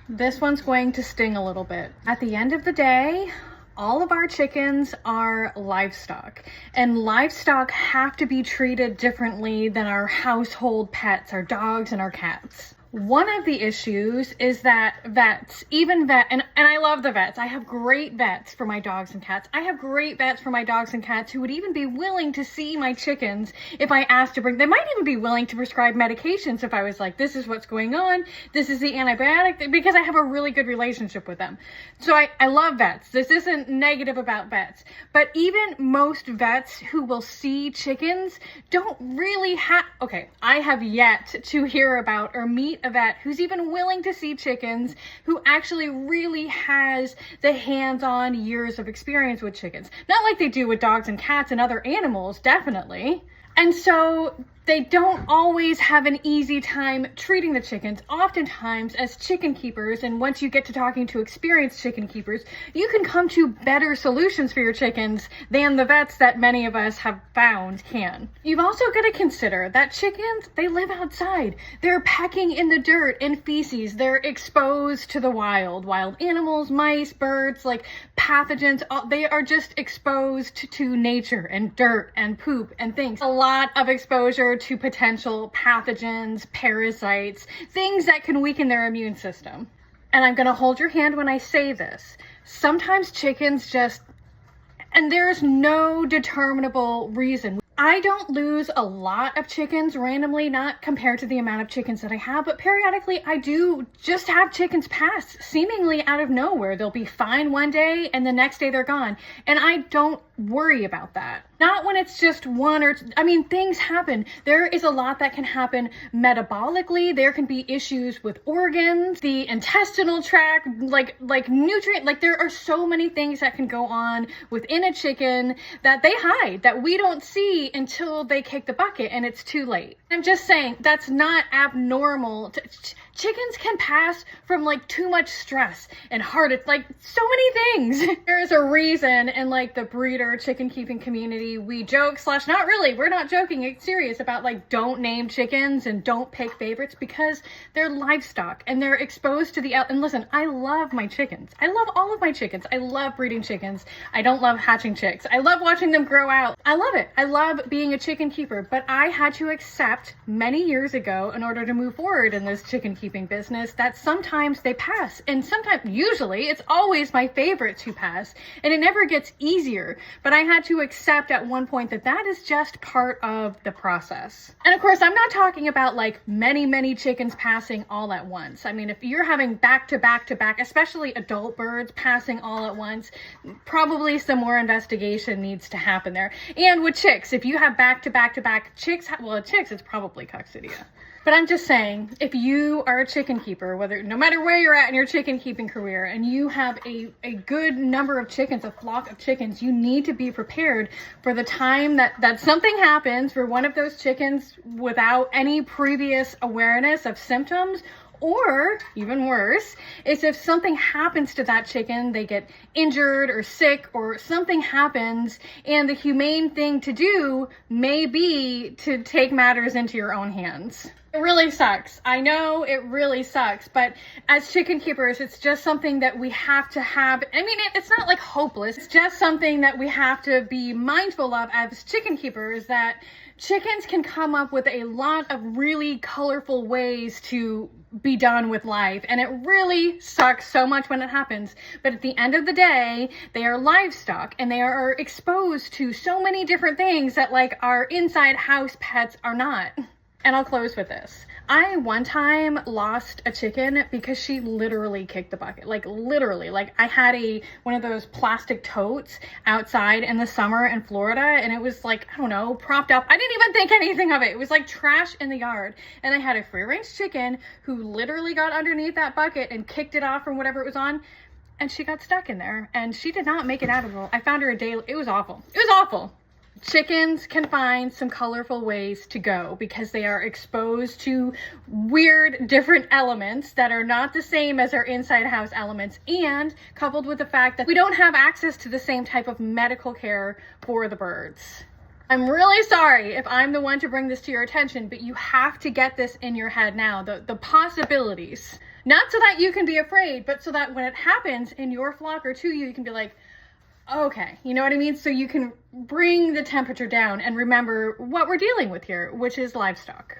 This one's going to sting a little bit. At the end of the day, all of our chickens are livestock, and livestock have to be treated differently than our household pets, our dogs and our cats. One of the issues is that vets, and I love the vets. I have great vets for my dogs and cats. I have great vets for my dogs and cats who would even be willing to see my chickens if I asked to bring, they might even be willing to prescribe medications if I was like, this is what's going on, this is the antibiotic, because I have a really good relationship with them. So I love vets. This isn't negative about vets, but even most vets who will see chickens don't really have, okay, I have yet to hear about or meet a vet who's even willing to see chickens, who actually really has the hands-on years of experience with chickens. Not like they do with dogs and cats and other animals, definitely. And so they don't always have an easy time treating the chickens. Oftentimes, as chicken keepers, and once you get to talking to experienced chicken keepers, you can come to better solutions for your chickens than the vets that many of us have found can. You've also got to consider that chickens, they live outside. They're pecking in the dirt and feces. They're exposed to the wild animals, mice, birds, like pathogens. They are just exposed to nature and dirt and poop and things. A lot of exposure to potential pathogens, parasites, things that can weaken their immune system. And I'm going to hold your hand when I say this. Sometimes chickens just, and there's no determinable reason. I don't lose a lot of chickens randomly, not compared to the amount of chickens that I have, but periodically I do just have chickens pass seemingly out of nowhere. They'll be fine one day and the next day they're gone. And I don't worry about that. Not when it's just one or, I mean, things happen. There is a lot that can happen metabolically. There can be issues with organs, the intestinal tract, like nutrient, like there are so many things that can go on within a chicken that they hide, that we don't see until they kick the bucket and it's too late. I'm just saying that's not abnormal. Chickens can pass from like too much stress and like so many things. There is a reason in like the breeder chicken keeping community, we joke / not really, we're not joking, it's serious about like don't name chickens and don't pick favorites, because they're livestock and they're exposed to the and listen, I love my chickens. I love all of my chickens. I love breeding chickens. I don't love hatching chicks. I love watching them grow out. I love it. I love being a chicken keeper, but I had to accept many years ago, in order to move forward in this chicken keeping business, that sometimes they pass, and sometimes, usually it's always my favorites who pass, and it never gets easier. But I had to accept at one point that that is just part of the process. And of course, I'm not talking about like many chickens passing all at once. I mean, if you're having back to back, especially adult birds passing all at once, probably some more investigation needs to happen there. And with chicks, if you have back to back chicks, well, chicks, it's probably coccidia. But I'm just saying, if you are a chicken keeper, no matter where you're at in your chicken keeping career, and you have a good number of chickens, a flock of chickens, you need to be prepared for the time that something happens for one of those chickens without any previous awareness of symptoms. Or even worse is if something happens to that chicken, they get injured or sick or something happens, and the humane thing to do may be to take matters into your own hands. It really sucks. I know it really sucks, but as chicken keepers, it's just something that we have to have. I mean, it's not like hopeless. It's just something that we have to be mindful of as chicken keepers, that chickens can come up with a lot of really colorful ways to be done with life, and it really sucks so much when it happens. But at the end of the day, they are livestock and they are exposed to so many different things that like our inside house pets are not. And I'll close with this. I one time lost a chicken because she literally kicked the bucket. Like literally, like I had one of those plastic totes outside in the summer in Florida, and it was like, I don't know, propped up. I didn't even think anything of it. It was like trash in the yard. And I had a free range chicken who literally got underneath that bucket and kicked it off from whatever it was on. And she got stuck in there and she did not make it out of it. I found her it was awful. It was awful. Chickens can find some colorful ways to go because they are exposed to weird different elements that are not the same as our inside house elements, and coupled with the fact that we don't have access to the same type of medical care for the birds. I'm really sorry if I'm the one to bring this to your attention, but you have to get this in your head now. The possibilities Not so that you can be afraid, but so that when it happens in your flock or to you, you can be like, okay, you know what I mean? So you can bring the temperature down and remember what we're dealing with here, which is livestock.